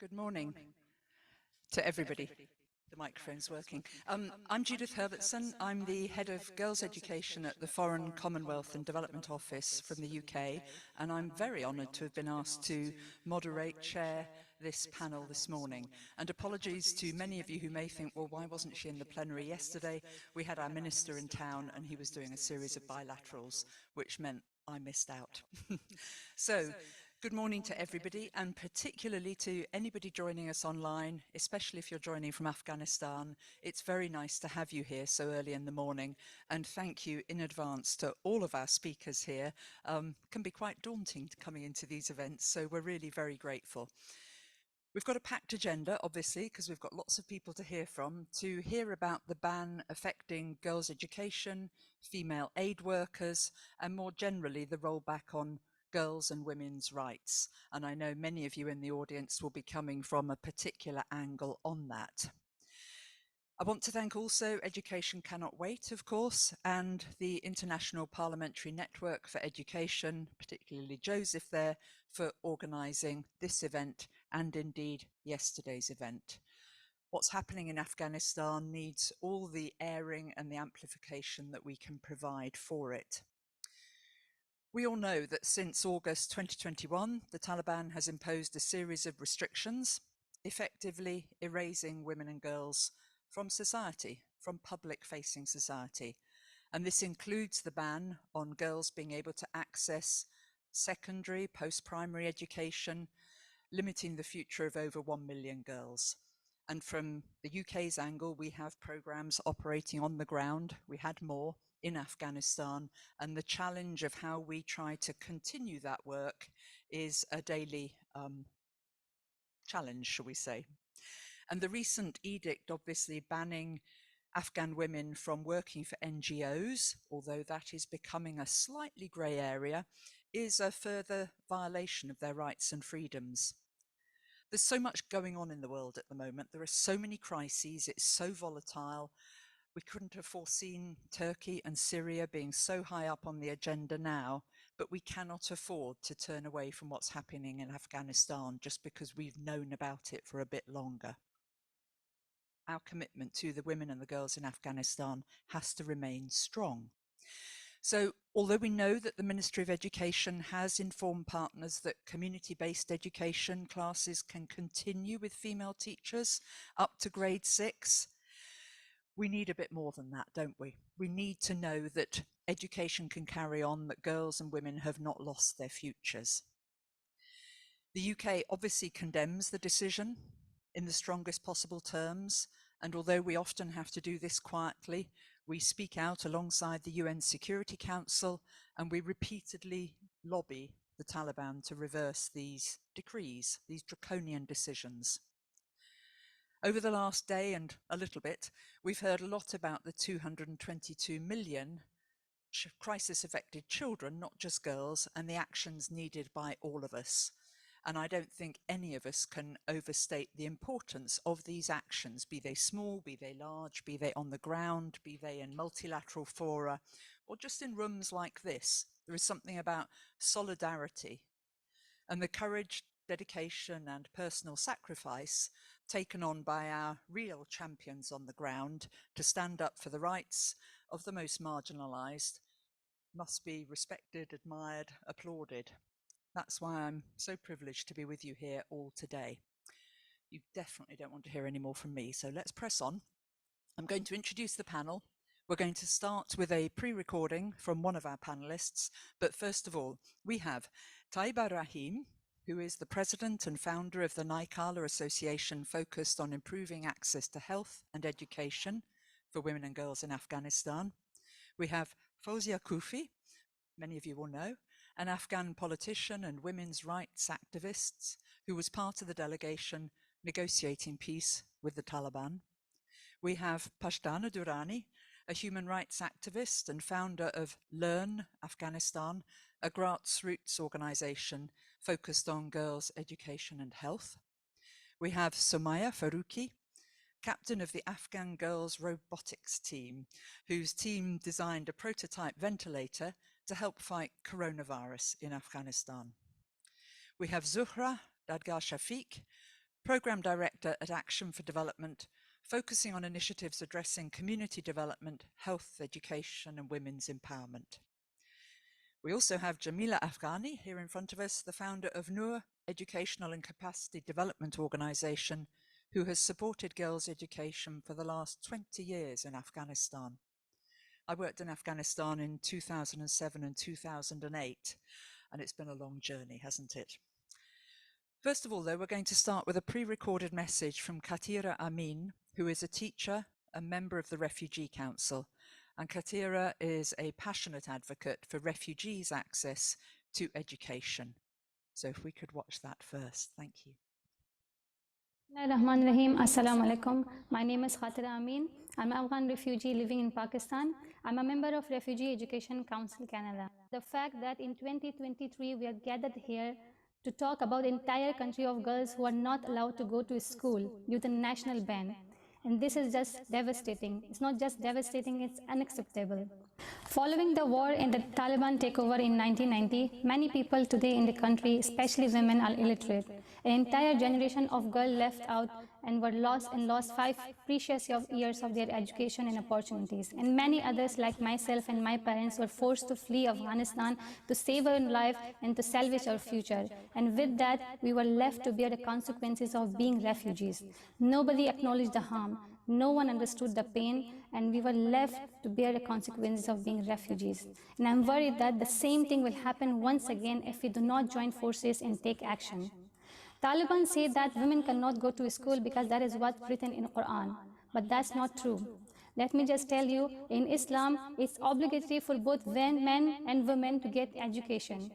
Good morning to everybody. The microphone's working. I'm Judith Herbertson. I'm the head of girls' education at the Foreign, Commonwealth and Development Office from the UK, and I'm very honoured to have been asked to moderate, chair this panel this morning. And apologies to many of you who may think, well, why wasn't she in the plenary yesterday? We had our minister in town and he was doing a series of bilaterals, which meant I missed out. So, good morning to everybody, and particularly to anybody joining us online, especially if you're joining from Afghanistan. It's very nice to have you here so early in the morning, and thank you in advance to all of our speakers here. Can be quite daunting coming into these events, so we're really very grateful. We've got a packed agenda, obviously, because we've got lots of people to hear about the ban affecting girls' education, female aid workers, and more generally the rollback on girls' and women's rights. And I know many of you in the audience will be coming from a particular angle on that. I want to thank also Education Cannot Wait, of course, and the International Parliamentary Network for Education, particularly Joseph there, for organising this event and indeed yesterday's event. What's happening in Afghanistan needs all the airing and the amplification that we can provide for it. We all know that since August 2021, the Taliban has imposed a series of restrictions, effectively erasing women and girls from society, from public-facing society. And this includes the ban on girls being able to access secondary, post-primary education, limiting the future of over 1 million girls. And from the UK's angle, we have programs operating on the ground. We had more in Afghanistan, and the challenge of how we try to continue that work is a daily challenge, shall we say. And the recent edict obviously banning Afghan women from working for NGOs, although that is becoming a slightly grey area, is a further violation of their rights and freedoms. There's so much going on in the world at the moment. There are so many crises. It's so volatile. We couldn't have foreseen Turkey and Syria being so high up on the agenda now, but we cannot afford to turn away from what's happening in Afghanistan just because we've known about it for a bit longer. Our commitment to the women and the girls in Afghanistan has to remain strong. So, although we know that the Ministry of Education has informed partners that community-based education classes can continue with female teachers up to grade 6, we need a bit more than that, don't we? We need to know that education can carry on, that girls and women have not lost their futures. The UK obviously condemns the decision in the strongest possible terms, and although we often have to do this quietly, we speak out alongside the UN Security Council, and we repeatedly lobby the Taliban to reverse these decrees, these draconian decisions. Over the last day and a little bit, we've heard a lot about the 222 million crisis-affected children, not just girls, and the actions needed by all of us. And I don't think any of us can overstate the importance of these actions, be they small, be they large, be they on the ground, be they in multilateral fora, or just in rooms like this. There is something about solidarity and the courage, dedication, and personal sacrifice taken on by our real champions on the ground to stand up for the rights of the most marginalised must be respected, admired, applauded. That's why I'm so privileged to be with you here all today. You definitely don't want to hear any more from me, so let's press on. I'm going to introduce the panel. We're going to start with a pre-recording from one of our panelists, but first of all, we have Taiba Rahim, who is the president and founder of the Naikala Association focused on improving access to health and education for women and girls in Afghanistan. We have Fawzia Kufi, many of you will know, an Afghan politician and women's rights activist who was part of the delegation negotiating peace with the Taliban. We have Pashtana Durrani, a human rights activist and founder of Learn Afghanistan, a grassroots organisation focused on girls' education and health. We have Somaya Faruqi, captain of the Afghan girls robotics team, whose team designed a prototype ventilator to help fight coronavirus in Afghanistan. We have Zuhra Dadgar Shafiq, Programme Director at Action for Development, focusing on initiatives addressing community development, health, education and women's empowerment. We also have Jamila Afghani here in front of us, the founder of Noor Educational and Capacity Development Organisation, who has supported girls' education for the last 20 years in Afghanistan. I worked in Afghanistan in 2007 and 2008, and it's been a long journey, hasn't it? First of all, though, we're going to start with a pre-recorded message from Khatira Amin, who is a teacher, a member of the Refugee Council. And Khatira is a passionate advocate for refugees' access to education. So if we could watch that first, thank you. Rahim. Assalamu alaikum. My name is Khatira Amin. I'm an Afghan refugee living in Pakistan. I'm a member of Refugee Education Council Canada. The fact that in 2023 we are gathered here to talk about the entire country of girls who are not allowed to go to school due to the national ban. And this is just devastating. It's not just devastating, it's unacceptable. Following the war and the Taliban takeover in 1990, many people today in the country, especially women, are illiterate. An entire generation of girls left out and were lost 5 precious years of their education and opportunities. And many others like myself and my parents were forced to flee Afghanistan to save our life and to salvage our future. And with that, we were left to bear the consequences of being refugees. Nobody acknowledged the harm. No one understood the pain, and we were left to bear the consequences of being refugees. And I'm worried that the same thing will happen once again if we do not join forces and take action. Taliban say that women cannot go to school because that is what's written in the Quran, but that's not true. Let me just tell you, in Islam, it's obligatory for both men and women to get education.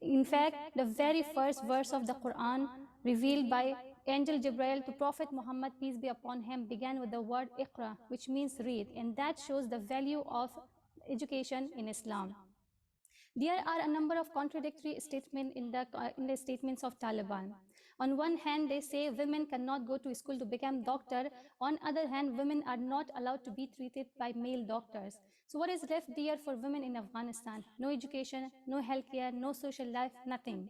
In fact, the very first verse of the Quran revealed by Angel Jibreel to Prophet Muhammad, peace be upon him, began with the word Iqra, which means read, and that shows the value of education in Islam. There are a number of contradictory statements in the statements of Taliban. On one hand, they say women cannot go to school to become doctor. On other hand, women are not allowed to be treated by male doctors. So what is left there for women in Afghanistan? No education, no healthcare, no social life, nothing.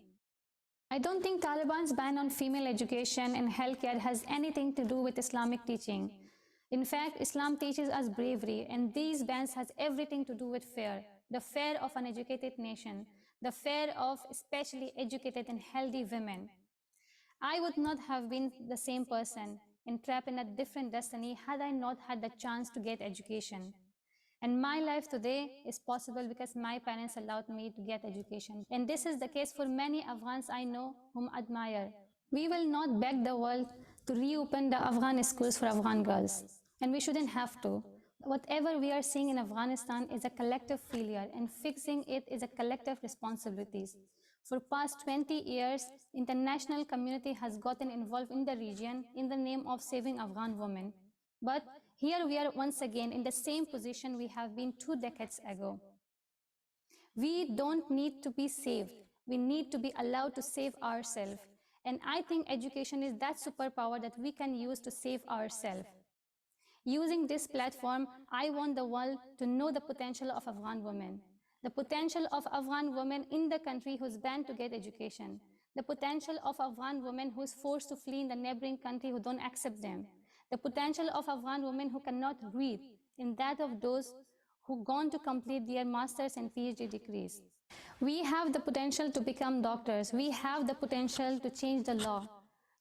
I don't think Taliban's ban on female education and healthcare has anything to do with Islamic teaching. In fact, Islam teaches us bravery, and these bans has everything to do with fear. The fear of an educated nation, the fear of especially educated and healthy women. I would not have been the same person, entrapped in a different destiny had I not had the chance to get education. And my life today is possible because my parents allowed me to get education. And this is the case for many Afghans I know whom I admire. We will not beg the world to reopen the Afghan schools for Afghan girls. And we shouldn't have to. Whatever we are seeing in Afghanistan is a collective failure, and fixing it is a collective responsibility. For past 20 years, international community has gotten involved in the region in the name of saving Afghan women. But here we are once again in the same position we have been 2 decades ago. We don't need to be saved. We need to be allowed to save ourselves. And I think education is that superpower that we can use to save ourselves. Using this platform, I want the world to know the potential of Afghan women. The potential of Afghan women in the country who's banned to get education. The potential of Afghan women who's forced to flee in the neighboring country who don't accept them. The potential of Afghan women who cannot read, and that of those who gone to complete their master's and PhD degrees. We have the potential to become doctors. We have the potential to change the law,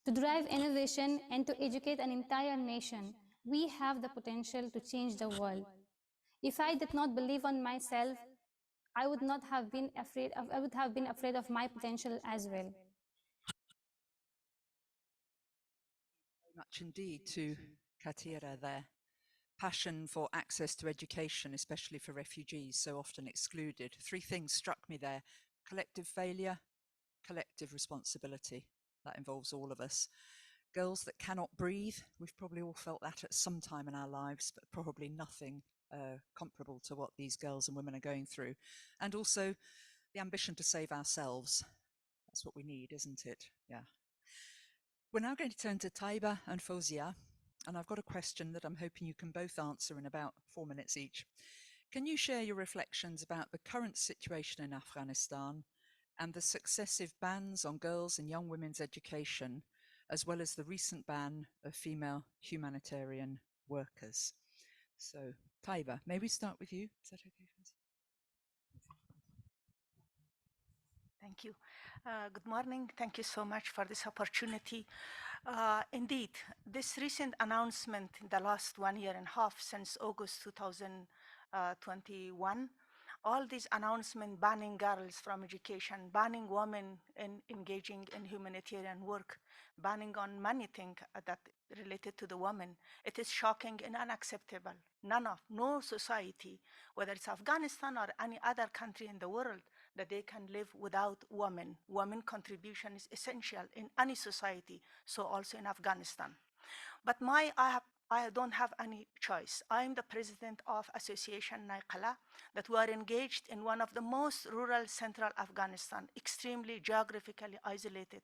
to drive innovation and to educate an entire nation. We have the potential to change the world. If I did not believe on myself, I would have been afraid of my potential as well. Very much indeed to Khatira there. Passion for access to education, especially for refugees, so often excluded. 3 things struck me there: collective failure, collective responsibility. That involves all of us. Girls that cannot breathe, we've probably all felt that at some time in our lives, but probably nothing comparable to what these girls and women are going through. And also the ambition to save ourselves. That's what we need, isn't it? Yeah. We're now going to turn to Taiba and Fozia, and I've got a question that I'm hoping you can both answer in about 4 minutes each. Can you share your reflections about the current situation in Afghanistan and the successive bans on girls and young women's education as well as the recent ban of female humanitarian workers. So, Taiba, may we start with you? Is that okay? Thank you. Good morning. Thank you so much for this opportunity. Indeed, this recent announcement in the last 1.5 years since August 2021, all these announcements banning girls from education, banning women in engaging in humanitarian work, banning on many things that related to the women, it is shocking and unacceptable. No society, whether it's Afghanistan or any other country in the world, that they can live without women. Women contribution is essential in any society, so also in Afghanistan. But I don't have any choice. I'm the president of Association Naikala, that we are engaged in one of the most rural central Afghanistan, extremely geographically isolated.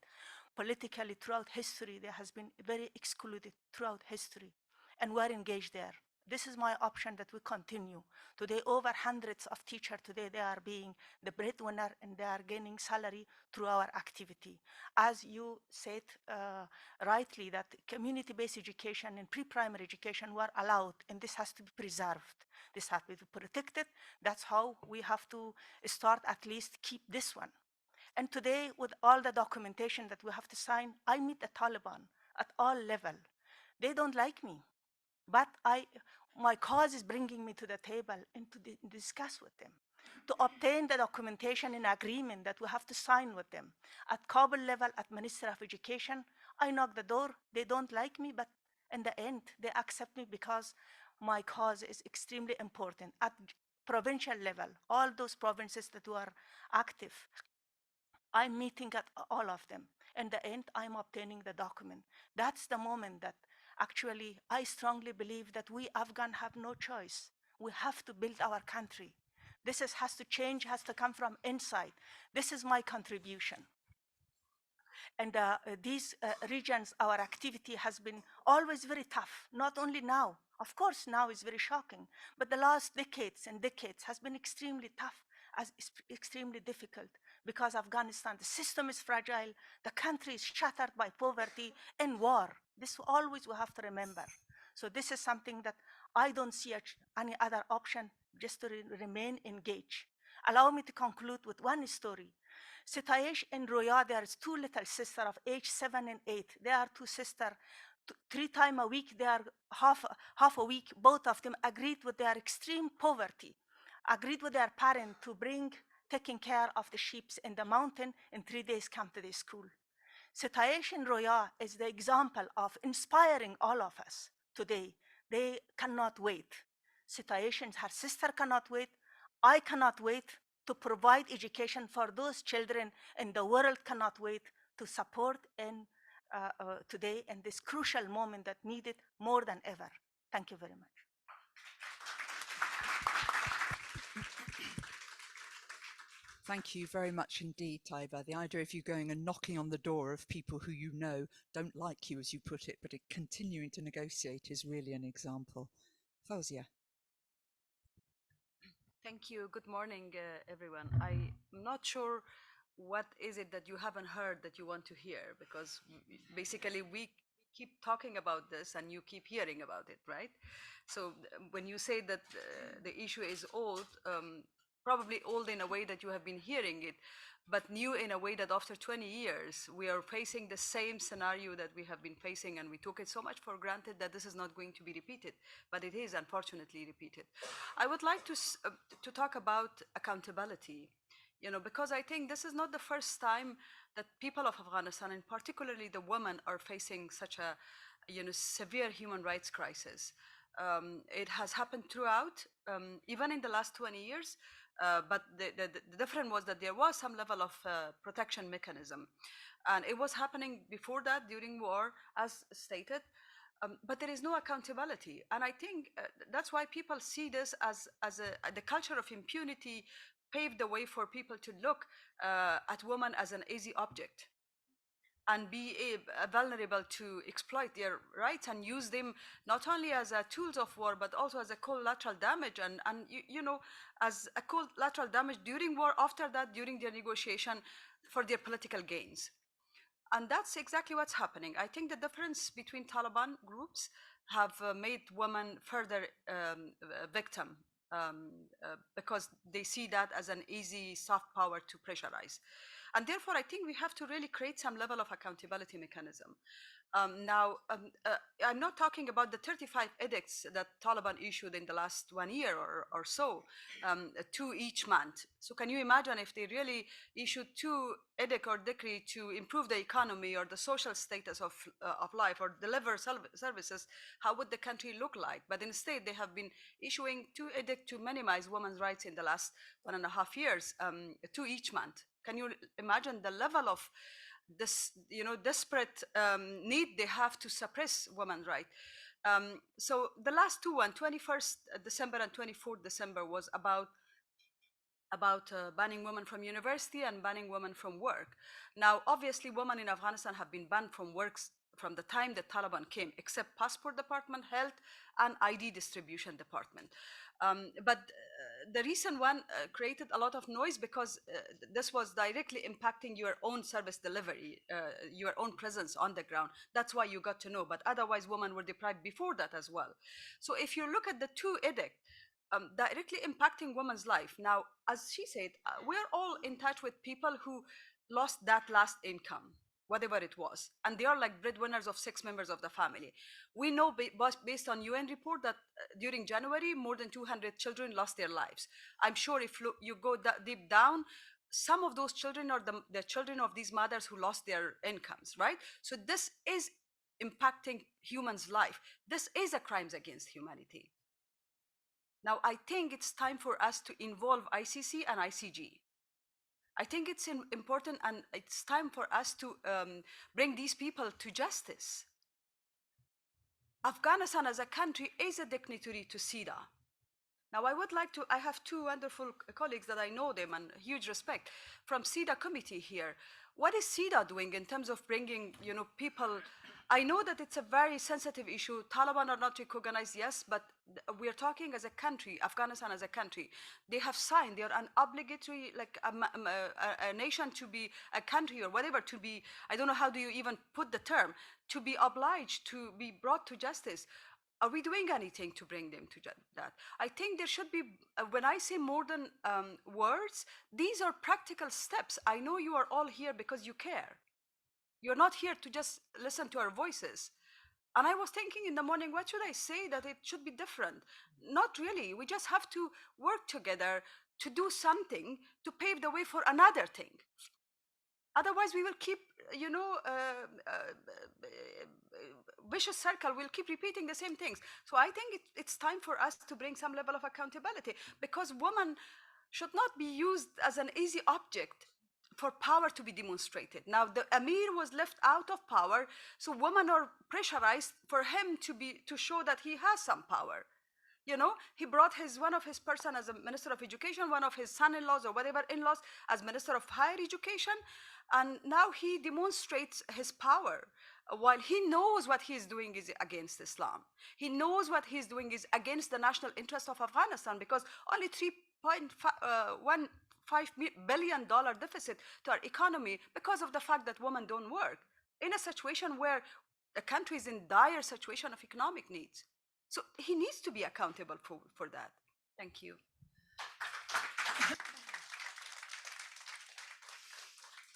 Politically, throughout history, there has been very excluded throughout history, and we're engaged there. This is my option that we continue. Today, over hundreds of teachers today, they are being the breadwinner and they are gaining salary through our activity. As you said rightly, that community-based education and pre-primary education were allowed, and this has to be preserved. This has to be protected. That's how we have to start, at least keep this one. And today, with all the documentation that we have to sign, I meet the Taliban at all levels. They don't like me, but my cause is bringing me to the table and to discuss with them, to obtain the documentation and agreement that we have to sign with them. At Kabul level, at Minister of Education, I knock the door. They don't like me, but in the end, they accept me because my cause is extremely important. At provincial level, all those provinces that were active, I'm meeting at all of them. In the end, I'm obtaining the document. That's the moment that actually I strongly believe that we Afghan have no choice. We have to build our country. Has to change, has to come from inside. This is my contribution. And these regions, our activity has been always very tough, not only now. Of course, now is very shocking, but the last decades and decades has been extremely tough, extremely difficult, because Afghanistan, the system is fragile, the country is shattered by poverty and war. This always we have to remember. So this is something that I don't see any other option, just to remain engaged. Allow me to conclude with one story. Sitayesh and Roya, there's two little sisters of age 7 and 8. They are two sisters. 3 times a week, they are half a week. Both of them agreed with their extreme poverty, agreed with their parent to bring taking care of the sheep in the mountain, in 3 days come to the school. Sitayesh and Roya is the example of inspiring all of us today. They cannot wait. Sitayesh and her sister cannot wait. I cannot wait to provide education for those children, and the world cannot wait to support in today in this crucial moment that needed more than ever. Thank you very much. Thank you very much indeed, Taiba. The idea of you going and knocking on the door of people who you know don't like you, as you put it, but continuing to negotiate is really an example. Fauzia. Thank you. Good morning, everyone. I'm not sure what is it that you haven't heard that you want to hear, because basically we keep talking about this and you keep hearing about it, right? So when you say that the issue is old, probably old in a way that you have been hearing it, but new in a way that after 20 years, we are facing the same scenario that we have been facing, and we took it so much for granted that this is not going to be repeated, but it is unfortunately repeated. I would like to talk about accountability, because I think this is not the first time that people of Afghanistan, and particularly the women, are facing such a, severe human rights crisis. It has happened throughout, even in the last 20 years, but the difference was that there was some level of protection mechanism. And it was happening before that, during war, as stated, but there is no accountability. And I think that's why people see this as the culture of impunity paved the way for people to look at women as an easy object and be vulnerable to exploit their rights and use them not only as tools of war, but also as a collateral damage, and as a collateral damage during war, after that, during their negotiation, for their political gains. And that's exactly what's happening. I think the difference between Taliban groups have made women further victim because they see that as an easy soft power to pressurize. And therefore, I think we have to really create some level of accountability mechanism. Now, I'm not talking about the 35 edicts that Taliban issued in the last 1 year or so, 2 each month. So can you imagine if they really issued 2 edict or decree to improve the economy or the social status of life or deliver services, how would the country look like? But instead, they have been issuing 2 edicts to minimize women's rights in the last 1.5 years, 2 each month. Can you imagine the level of this, desperate need they have to suppress women's rights? So the last 2, 21st December and 24th December, was about banning women from university and banning women from work. Now, obviously, women in Afghanistan have been banned from work from the time the Taliban came, except passport department, health, and ID distribution department. But the recent one created a lot of noise because this was directly impacting your own service delivery, your own presence on the ground. That's why you got to know. But otherwise, women were deprived before that as well. So if you look at the 2 edicts, directly impacting women's life. Now, as she said, we're all in touch with people who lost that last income, whatever it was, and they are like breadwinners of 6 members of the family. We know based on UN report that during January, more than 200 children lost their lives. I'm sure if you go deep down, some of those children are the children of these mothers who lost their incomes, right? So this is impacting humans' life. This is a crimes against humanity. Now, I think it's time for us to involve ICC and ICG. I think it's important, and it's time for us to bring these people to justice. Afghanistan as a country is a dignitary to SIDA. Now, I have 2 wonderful colleagues that I know them and huge respect from SIDA committee here. What is SIDA doing in terms of bringing, people? I know that it's a very sensitive issue. Taliban are not recognized, yes, but we are talking as a country, Afghanistan as a country. They have signed, they are an obligatory, like a nation to be a country or whatever, to be, I don't know how do you even put the term, to be obliged to be brought to justice. Are we doing anything to bring them to that? I think there should be, when I say more than words, these are practical steps. I know you are all here because you care. You're not here to just listen to our voices. And I was thinking in the morning, what should I say that it should be different? Not really. We just have to work together to do something to pave the way for another thing. Otherwise, we will keep, vicious circle. We'll keep repeating the same things. So I think it's time for us to bring some level of accountability, because women should not be used as an easy object for power to be demonstrated. Now, the Amir was left out of power, so women are pressurized for him to show that he has some power. He brought one of his person as a minister of education, one of his son-in-laws or whatever in-laws as minister of higher education, and now he demonstrates his power while he knows what he's doing is against Islam. He knows what he's doing is against the national interest of Afghanistan, because only $3.15 billion deficit to our economy because of the fact that women don't work in a situation where the country is in dire situation of economic needs. So he needs to be accountable for that. Thank you.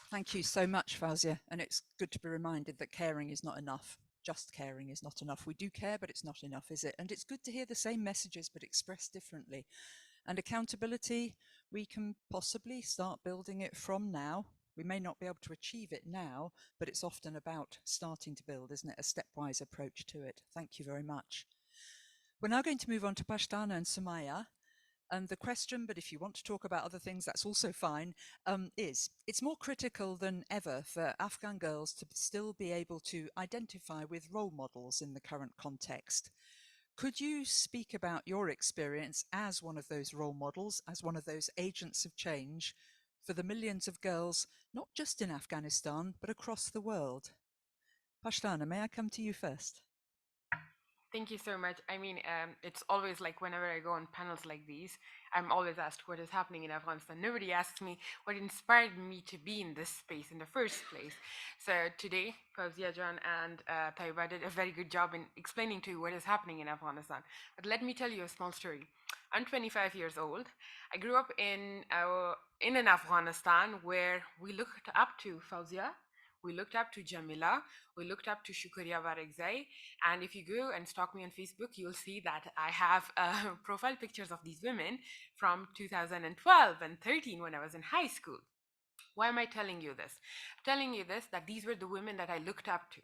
Thank you so much, Fawzia. And it's good to be reminded that caring is not enough. Just caring is not enough. We do care, but it's not enough, is it? And it's good to hear the same messages, but expressed differently. And accountability, we can possibly start building it from now. We may not be able to achieve it now, but it's often about starting to build, isn't it? A stepwise approach to it. Thank you very much. We're now going to move on to Pashtana and Sumaya. And the question, but if you want to talk about other things, that's also fine, is it's more critical than ever for Afghan girls to still be able to identify with role models in the current context. Could you speak about your experience as one of those role models, as one of those agents of change for the millions of girls, not just in Afghanistan, but across the world? Pashtana, may I come to you first? Thank you so much. I mean, it's always like whenever I go on panels like these, I'm always asked what is happening in Afghanistan. Nobody asks me what inspired me to be in this space in the first place. So today, Fawzia Jan and Taiba did a very good job in explaining to you what is happening in Afghanistan. But let me tell you a small story. I'm 25 years old. I grew up in an Afghanistan where we looked up to Fawzia, we looked up to Jamila, we looked up to Shukriya Barekzai, and if you go and stalk me on Facebook, you'll see that I have profile pictures of these women from 2012 and 13 when I was in high school. Why am I telling you this? I'm telling you this that these were the women that I looked up to.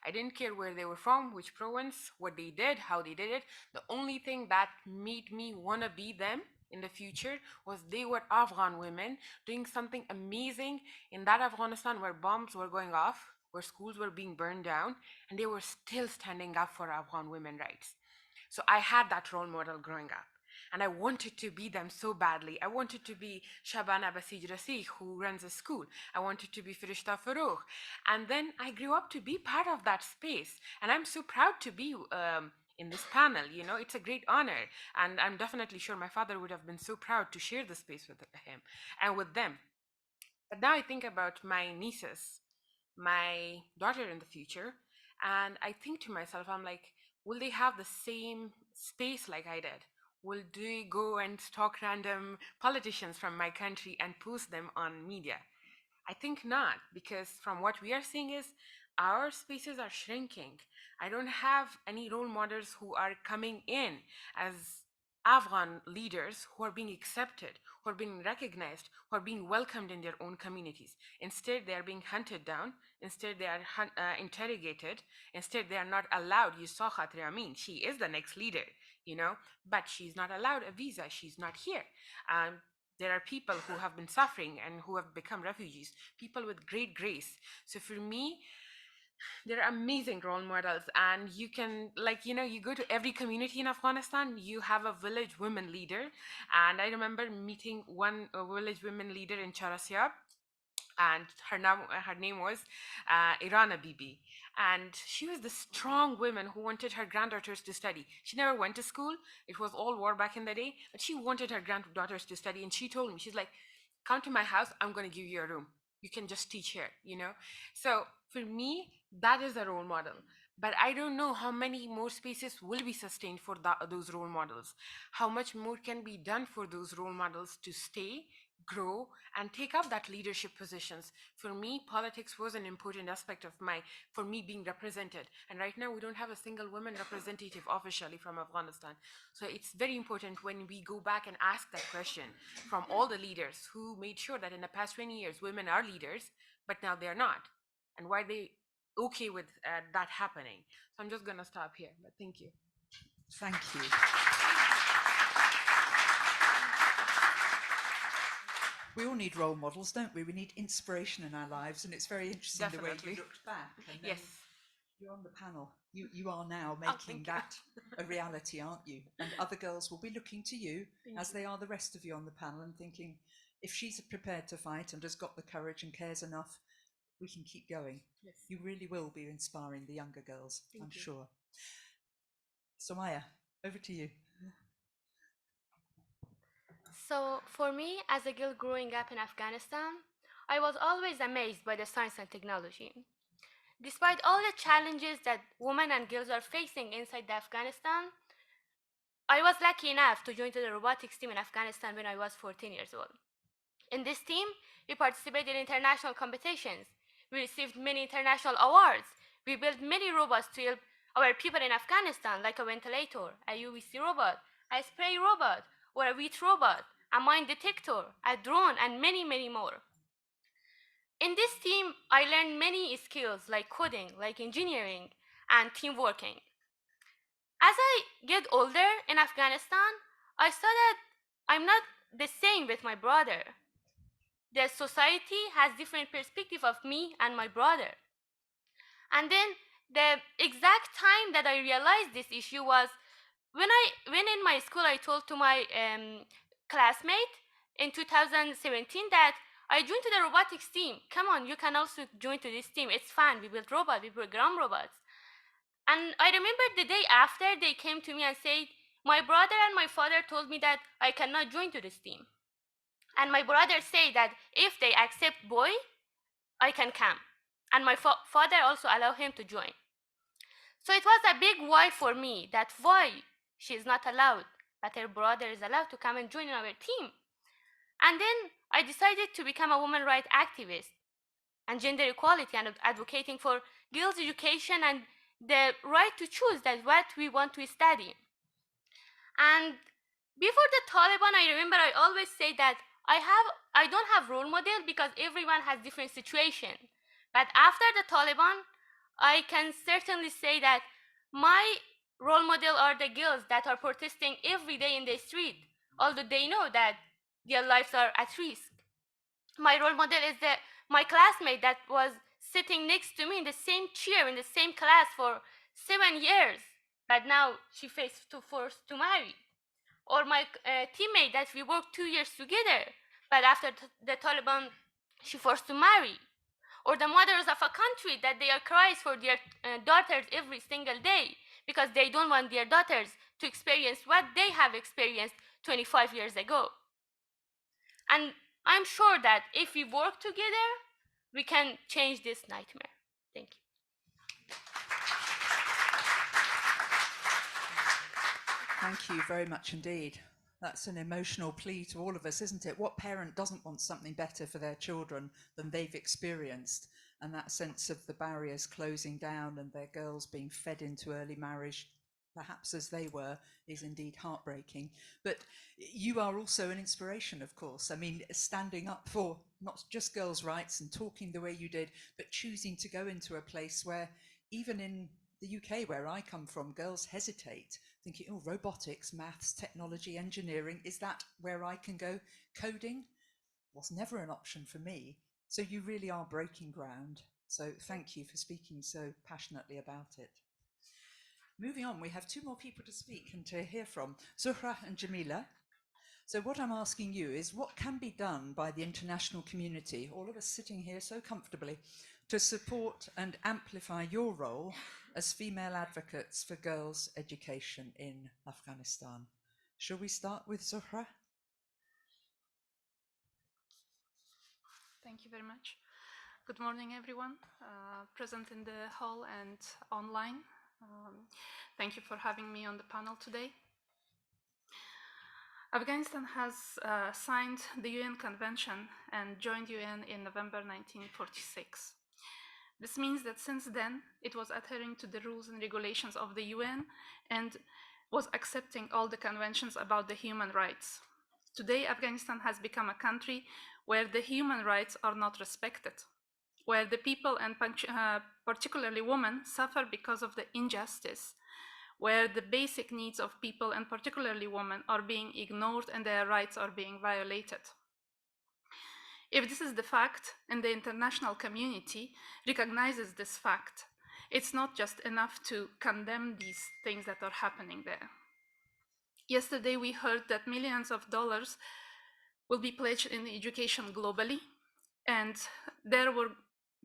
I didn't care where they were from, which province, what they did, how they did it. The only thing that made me want to be them in the future was they were Afghan women doing something amazing in that Afghanistan where bombs were going off, where schools were being burned down, and they were still standing up for Afghan women rights. So I had that role model growing up. And I wanted to be them so badly. I wanted to be Shabana Basij Rasik, who runs a school. I wanted to be Firishta Farouk. And then I grew up to be part of that space. And I'm so proud to be in this panel. You know, it's a great honor. And I'm definitely sure my father would have been so proud to share the space with him and with them. But now I think about my nieces, my daughter in the future, and I think to myself, I'm like, will they have the same space like I did? Will they go and stalk random politicians from my country and post them on media? I think not, because from what we are seeing is our spaces are shrinking. I don't have any role models who are coming in as Afghan leaders who are being accepted, who are being recognized, who are being welcomed in their own communities. Instead, they are being hunted down. Instead, they are interrogated. Instead, they are not allowed. You saw Khatri Amin. She is the next leader, you know, but she's not allowed a visa. She's not here. There are people who have been suffering and who have become refugees, people with great grace. So for me, they're amazing role models. And you can, like, you know, you go to every community in Afghanistan, you have a village women leader. And I remember meeting one village women leader in Charasyab, and her name was Irana Bibi. And she was the strong woman who wanted her granddaughters to study. She never went to school. It was all war back in the day, but she wanted her granddaughters to study. And she told me, she's like, come to my house, I'm going to give you a room. You can just teach here, you know? So for me, that is a role model. But I don't know how many more spaces will be sustained for those role models. How much more can be done for those role models to stay, grow, and take up that leadership positions. For me, politics was an important aspect of for me being represented. And right now we don't have a single woman representative officially from Afghanistan. So it's very important when we go back and ask that question from all the leaders who made sure that in the past 20 years, women are leaders, but now they're not. And why are they okay with that happening? So I'm just gonna stop here, but thank you. Thank you. We all need role models, don't we? We need inspiration in our lives, and it's very interesting the way Definitely. you looked back. And then Yes. you're on the panel. You are now Oh, making thank you. that a reality, aren't you? And other girls will be looking to you, Thank as you. they are the rest of you on the panel, and thinking, if she's prepared to fight and has got the courage and cares enough, we can keep going. Yes. You really will be inspiring the younger girls, Thank I'm you. sure. Somaya, over to you. So, for me, as a girl growing up in Afghanistan, I was always amazed by the science and technology. Despite all the challenges that women and girls are facing inside Afghanistan, I was lucky enough to join the robotics team in Afghanistan when I was 14 years old. In this team, we participated in international competitions. We received many international awards. We built many robots to help our people in Afghanistan, like a ventilator, a UVC robot, a spray robot, or a wheat robot, a mine detector, a drone, and many, many more. In this team, I learned many skills like coding, like engineering, and team working. As I get older in Afghanistan, I saw that I'm not the same with my brother. The society has different perspective of me and my brother. And then the exact time that I realized this issue was when in my school I told to my classmate in 2017 that I joined to the robotics team. Come on, you can also join to this team. It's fun. We build robots, we program robots. And I remember the day after they came to me and said, my brother and my father told me that I cannot join to this team. And my brother said that if they accept boy, I can come. And my father also allowed him to join. So it was a big why for me, that why she is not allowed, but her brother is allowed to come and join our team. And then I decided to become a women rights activist and gender equality and advocating for girls' education and the right to choose that what we want to study. And before the Taliban, I remember I always say that I don't have role model because everyone has different situation. But after the Taliban, I can certainly say that my role model are the girls that are protesting every day in the street, although they know that their lives are at risk. My role model is my classmate that was sitting next to me in the same chair in the same class for 7 years, but now she faced to forced to marry. Or my teammate that we worked 2 years together, but after the Taliban, she forced to marry. Or the mothers of a country that they are cries for their daughters every single day because they don't want their daughters to experience what they have experienced 25 years ago. And I'm sure that if we work together, we can change this nightmare. Thank you. Thank you very much indeed. That's an emotional plea to all of us, isn't it? What parent doesn't want something better for their children than they've experienced? And that sense of the barriers closing down and their girls being fed into early marriage, perhaps as they were, is indeed heartbreaking. But you are also an inspiration, of course. I mean, standing up for not just girls' rights and talking the way you did, but choosing to go into a place where, even in the UK, where I come from, girls hesitate, thinking, oh, robotics, maths, technology, engineering, is that where I can go? Coding was never an option for me. So you really are breaking ground. So thank you for speaking so passionately about it. Moving on, we have two more people to speak and to hear from, Zuhra and Jamila. So what I'm asking you is, what can be done by the international community, all of us sitting here so comfortably, to support and amplify your role as female advocates for girls' education in Afghanistan? Shall we start with Zuhra? Thank you very much. Good morning, everyone present in the hall and online. Thank you for having me on the panel today. Afghanistan has signed the UN Convention and joined UN in November 1946. This means that since then, it was adhering to the rules and regulations of the UN and was accepting all the conventions about the human rights. Today, Afghanistan has become a country where the human rights are not respected, where the people and particularly women suffer because of the injustice, where the basic needs of people and particularly women are being ignored and their rights are being violated. If this is the fact and the international community recognizes this fact, it's not just enough to condemn these things that are happening there. Yesterday, we heard that millions of dollars will be pledged in education globally, and there were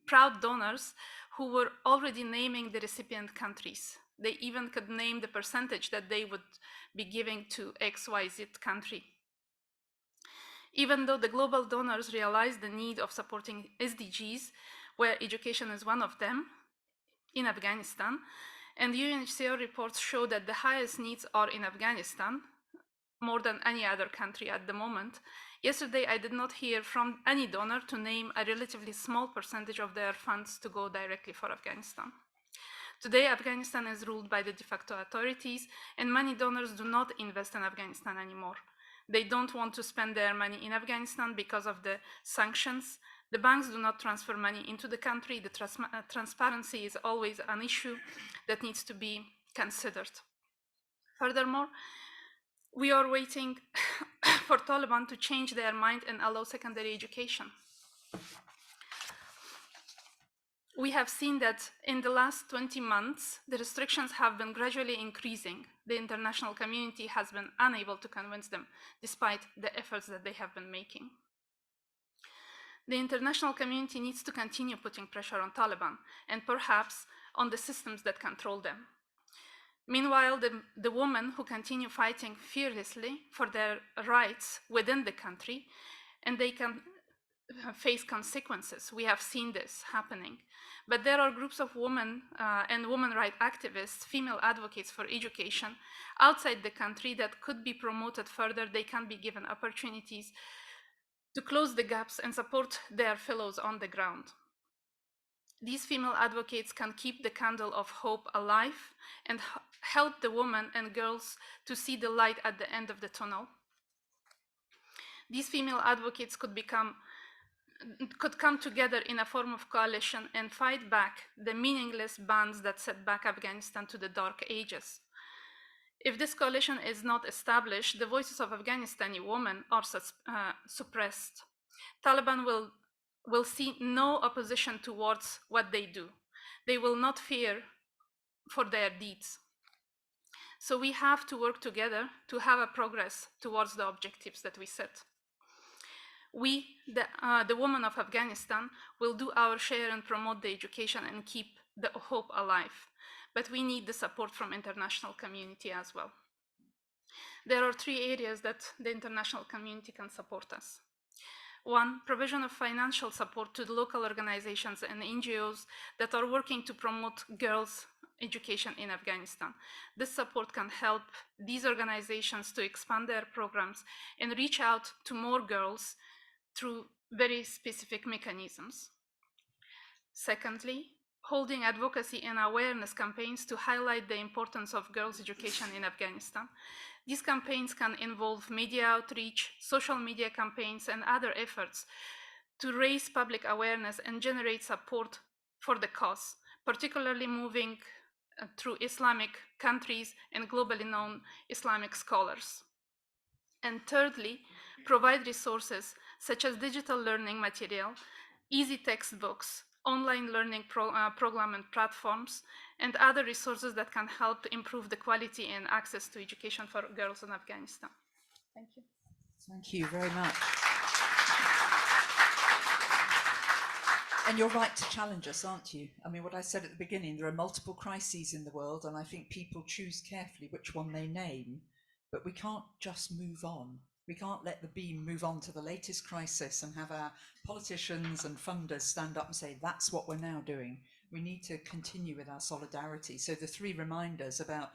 proud donors who were already naming the recipient countries. They even could name the percentage that they would be giving to XYZ country. Even though the global donors realize the need of supporting SDGs, where education is one of them, in Afghanistan, and UNHCR reports show that the highest needs are in Afghanistan, more than any other country at the moment. Yesterday, I did not hear from any donor to name a relatively small percentage of their funds to go directly for Afghanistan. Today, Afghanistan is ruled by the de facto authorities, and many donors do not invest in Afghanistan anymore. They don't want to spend their money in Afghanistan because of the sanctions. The banks do not transfer money into the country. The transparency is always an issue that needs to be considered. Furthermore, we are waiting for Taliban to change their mind and allow secondary education. We have seen that in the last 20 months, the restrictions have been gradually increasing. The international community has been unable to convince them, despite the efforts that they have been making. The international community needs to continue putting pressure on Taliban, and perhaps on the systems that control them. Meanwhile, the women who continue fighting fearlessly for their rights within the country, and they can face consequences. We have seen this happening. But there are groups of women and women rights activists, female advocates for education outside the country that could be promoted further. They can be given opportunities to close the gaps and support their fellows on the ground. These female advocates can keep the candle of hope alive and help the women and girls to see the light at the end of the tunnel. These female advocates could come together in a form of coalition and fight back the meaningless bans that set back Afghanistan to the dark ages. If this coalition is not established, the voices of Afghanistani women are suppressed. Taliban will see no opposition towards what they do. They will not fear for their deeds. So we have to work together to have a progress towards the objectives that we set. We, the women of Afghanistan, will do our share and promote the education and keep the hope alive. But we need the support from international community as well. There are 3 areas that the international community can support us. 1, provision of financial support to the local organizations and NGOs that are working to promote girls' education in Afghanistan. This support can help these organizations to expand their programs and reach out to more girls through very specific mechanisms. Secondly, holding advocacy and awareness campaigns to highlight the importance of girls' education in Afghanistan. These campaigns can involve media outreach, social media campaigns, and other efforts to raise public awareness and generate support for the cause, particularly moving through Islamic countries and globally known Islamic scholars. And thirdly, provide resources such as digital learning material, easy textbooks, online learning program and platforms, and other resources that can help improve the quality and access to education for girls in Afghanistan. Thank you. Thank you very much. And you're right to challenge us, aren't you? I mean, what I said at the beginning, there are multiple crises in the world, and I think people choose carefully which one they name, but we can't just move on. We can't let the beam move on to the latest crisis and have our politicians and funders stand up and say, that's what we're now doing. We need to continue with our solidarity. So the 3 reminders about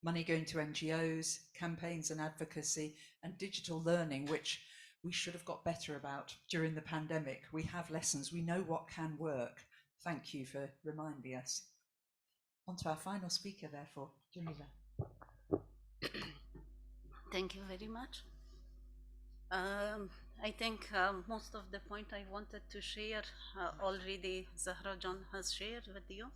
money going to NGOs, campaigns and advocacy, and digital learning, which we should have got better about during the pandemic. We have lessons. We know what can work. Thank you for reminding us. On to our final speaker, therefore, Jamila. Thank you very much. I think most of the point I wanted to share already Zahra John has shared with you.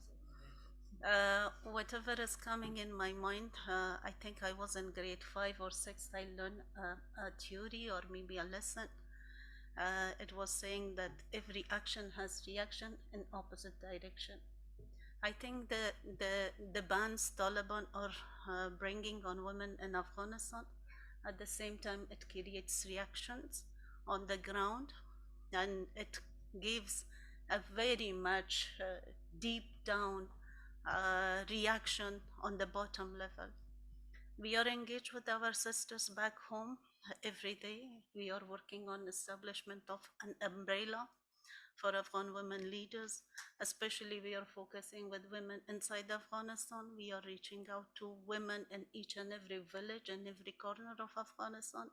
Whatever is coming in my mind, I think I was in grade 5 or 6, I learned a theory or maybe a lesson. It was saying that every action has reaction in opposite direction. I think the bans Taliban are bringing on women in Afghanistan, at the same time it creates reactions on the ground, and it gives a very much deep down reaction on the bottom level. We are engaged with our sisters back home every day. We are working on establishment of an umbrella for Afghan women leaders. Especially we are focusing with women inside Afghanistan. We are reaching out to women in each and every village and every corner of Afghanistan,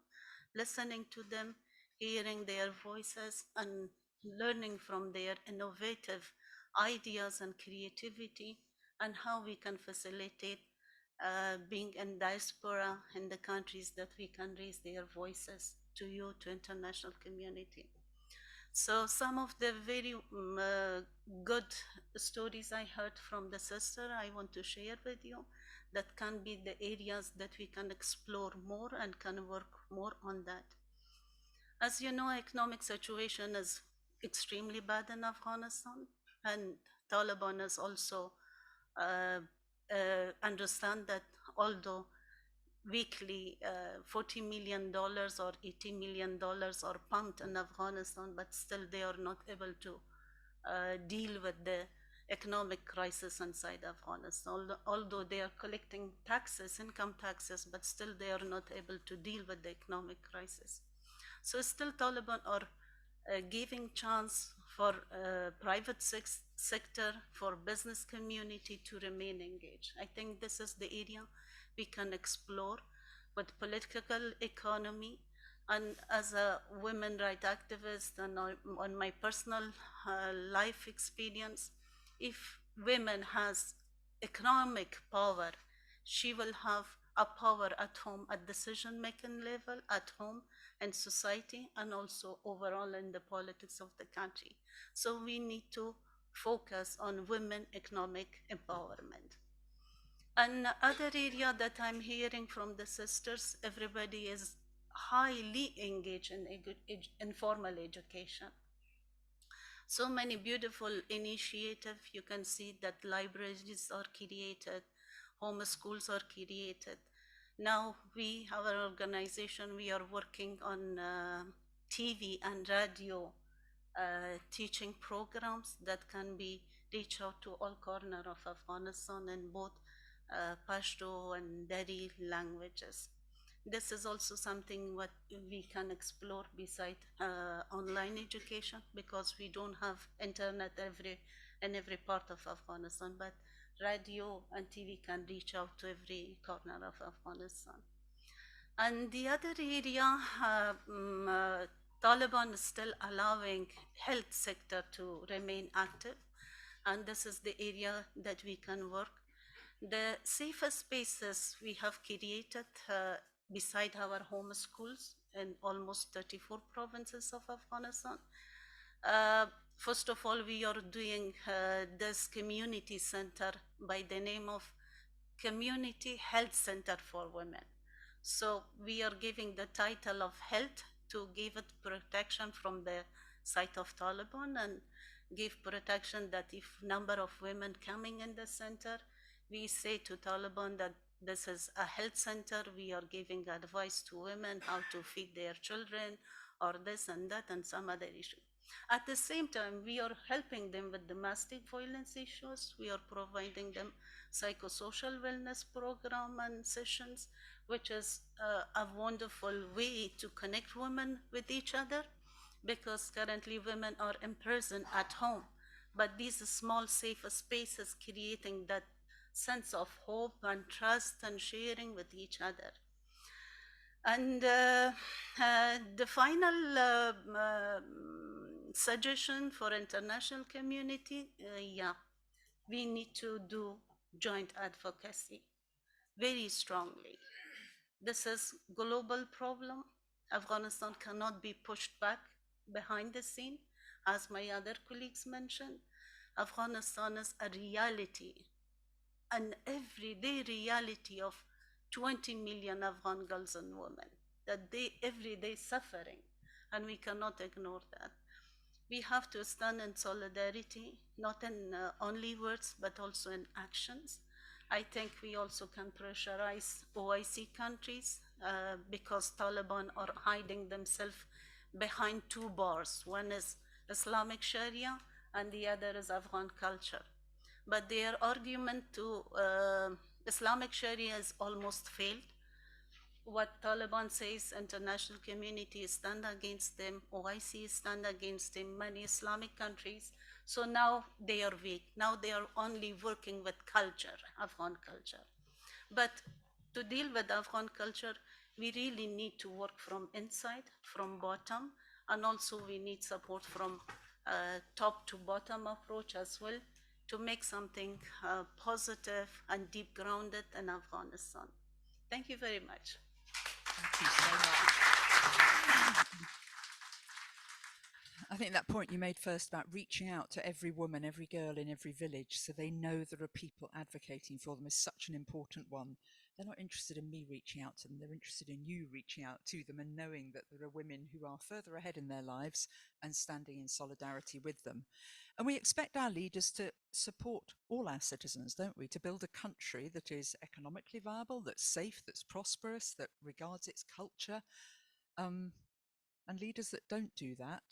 listening to them, hearing their voices and learning from their innovative ideas and creativity, and how we can facilitate being in diaspora in the countries that we can raise their voices to you, to international community. So some of the very good stories I heard from the sister, I want to share with you, that can be the areas that we can explore more and can work more on that. As you know, economic situation is extremely bad in Afghanistan, and Taliban is also understand that although weekly $40 million or $80 million are pumped in Afghanistan, but still they are not able to deal with the economic crisis inside Afghanistan. Although they are collecting taxes, income taxes, but still they are not able to deal with the economic crisis. So still Taliban are giving chance for private sector, for business community to remain engaged. I think this is the area we can explore with political economy. And as a women rights activist and on my personal life experience, if women has economic power, she will have a power at home, at decision making level, at home and society, and also overall in the politics of the country. So we need to focus on women economic empowerment. Another area that I'm hearing from the sisters, everybody is highly engaged in informal education. So many beautiful initiatives. You can see that libraries are created, home schools are created. Now our organization, we are working on TV and radio teaching programs that can be reach out to all corner of Afghanistan in both Pashto and Dari languages. This is also something what we can explore beside online education, because we don't have internet in every part of Afghanistan, but radio and TV can reach out to every corner of Afghanistan. And the other area, Taliban is still allowing health sector to remain active, and this is the area that we can work. The safer spaces we have created beside our home schools in almost 34 provinces of Afghanistan. First of all, we are doing this community center by the name of Community Health Center for Women. So we are giving the title of health to give it protection from the side of Taliban, and give protection that if number of women coming in the center, we say to Taliban that this is a health center, we are giving advice to women how to feed their children or this and that and some other issue. At the same time, we are helping them with domestic violence issues. We are providing them psychosocial wellness program and sessions, which is a wonderful way to connect women with each other, because currently women are imprisoned at home. But these small safe spaces creating that sense of hope and trust and sharing with each other. And the final suggestion for international community, we need to do joint advocacy very strongly. This is global problem. Afghanistan cannot be pushed back behind the scene, as my other colleagues mentioned. Afghanistan is a reality, an everyday reality of 20 million Afghan girls and women, that they every day suffering, and we cannot ignore that. We have to stand in solidarity, not in only words, but also in actions. I think we also can pressurize OIC countries because Taliban are hiding themselves behind two bars. One is Islamic Sharia and the other is Afghan culture. But their argument to Islamic Sharia is almost failed. What Taliban says, international community stand against them, OIC stand against them, many Islamic countries. So now they are weak. Now they are only working with culture, Afghan culture. But to deal with Afghan culture, we really need to work from inside, from bottom, and also we need support from top to bottom approach as well, to make something positive and deep grounded in Afghanistan. Thank you very much. Thank you so much. I think that point you made first about reaching out to every woman, every girl in every village so they know there are people advocating for them is such an important one. They're not interested in me reaching out to them, they're interested in you reaching out to them and knowing that there are women who are further ahead in their lives and standing in solidarity with them. And we expect our leaders to support all our citizens, don't we, to build a country that is economically viable, that's safe, that's prosperous, that regards its culture. And leaders that don't do that,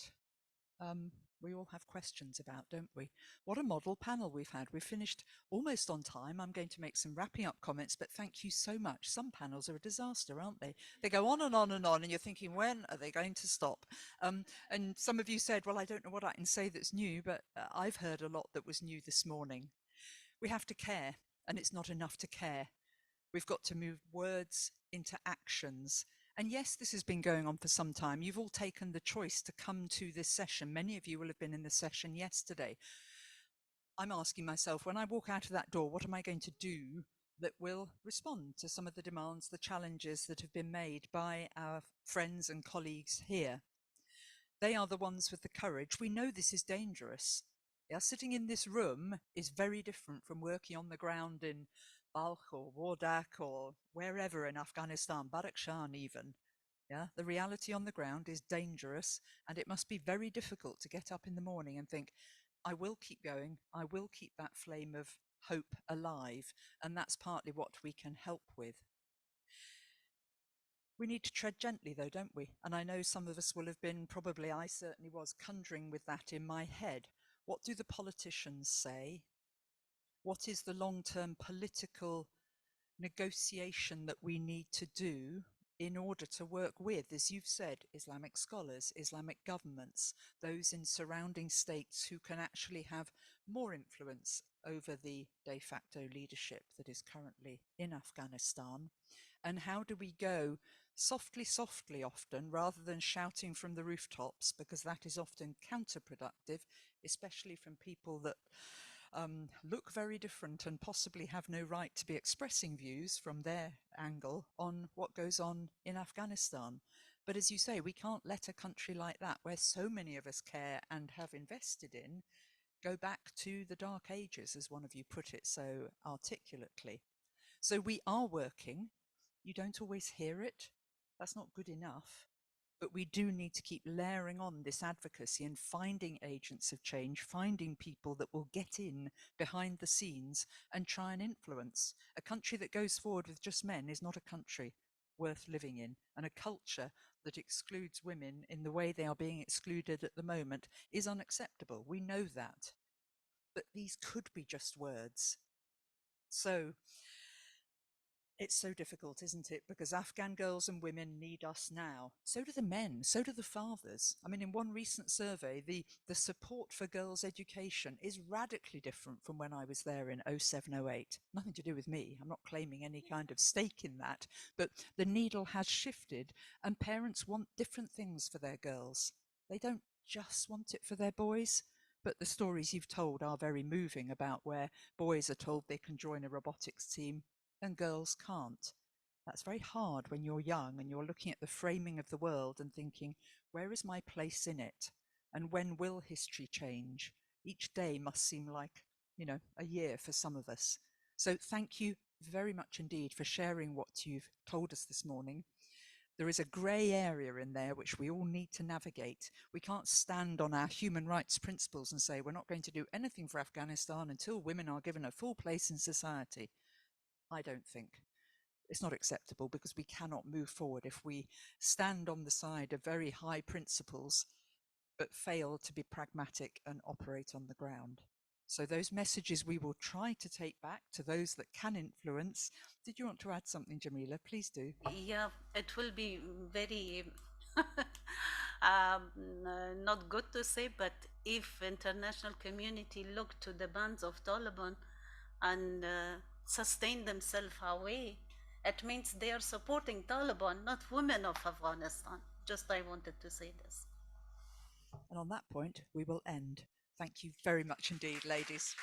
we all have questions about, don't we? What a model panel we've had. We've finished almost on time. I'm going to make some wrapping up comments, but thank you so much. Some panels are a disaster, aren't they? They go on and on and on, and you're thinking, when are they going to stop? And some of you said, well, I don't know what I can say that's new, but I've heard a lot that was new this morning. We have to care, and it's not enough to care. We've got to move words into actions. And yes, this has been going on for some time. You've all taken the choice to come to this session. Many of you will have been in the session yesterday. I'm asking myself, when I walk out of that door, what am I going to do that will respond to some of the demands, the challenges that have been made by our friends and colleagues here? They are the ones with the courage. We know this is dangerous. Yeah, sitting in this room is very different from working on the ground in Balkh or Wardak or wherever in Afghanistan, Badakhshan even. Yeah, the reality on the ground is dangerous, and it must be very difficult to get up in the morning and think, I will keep going, I will keep that flame of hope alive, and that's partly what we can help with. We need to tread gently though, don't we? And I know some of us will have been, probably I certainly was, conjuring with that in my head. What do the politicians say? What is the long-term political negotiation that we need to do in order to work with, as you've said, Islamic scholars, Islamic governments, those in surrounding states who can actually have more influence over the de facto leadership that is currently in Afghanistan? And how do we go softly, softly often, rather than shouting from the rooftops, because that is often counterproductive, especially from people that look very different and possibly have no right to be expressing views from their angle on what goes on in Afghanistan. But as you say, we can't let a country like that, where so many of us care and have invested in, go back to the dark ages, as one of you put it so articulately. So we are working. You don't always hear it. That's not good enough. But we do need to keep layering on this advocacy and finding agents of change, finding people that will get in behind the scenes and try and influence. A country that goes forward with just men is not a country worth living in, and a culture that excludes women in the way they are being excluded at the moment is unacceptable. We know that. But these could be just words. So it's so difficult, isn't it? Because Afghan girls and women need us now. So do the men, so do the fathers. I mean, in one recent survey, the support for girls' education is radically different from when I was there in 0708. Nothing to do with me. I'm not claiming any kind of stake in that. But the needle has shifted, and parents want different things for their girls. They don't just want it for their boys. But the stories you've told are very moving about where boys are told they can join a robotics team and girls can't. That's very hard when you're young and you're looking at the framing of the world and thinking, where is my place in it? And when will history change? Each day must seem like, a year for some of us. So thank you very much indeed for sharing what you've told us this morning. There is a grey area in there which we all need to navigate. We can't stand on our human rights principles and say we're not going to do anything for Afghanistan until women are given a full place in society. I don't think. It's not acceptable, because we cannot move forward if we stand on the side of very high principles but fail to be pragmatic and operate on the ground. So those messages we will try to take back to those that can influence. Did you want to add something, Jamila? Please do. Yeah, it will be very not good to say, but if international community look to the bands of Taliban and sustain themselves away, it means they are supporting Taliban, not women of Afghanistan. Just I wanted to say this. And on that point, we will end. Thank you very much indeed, ladies.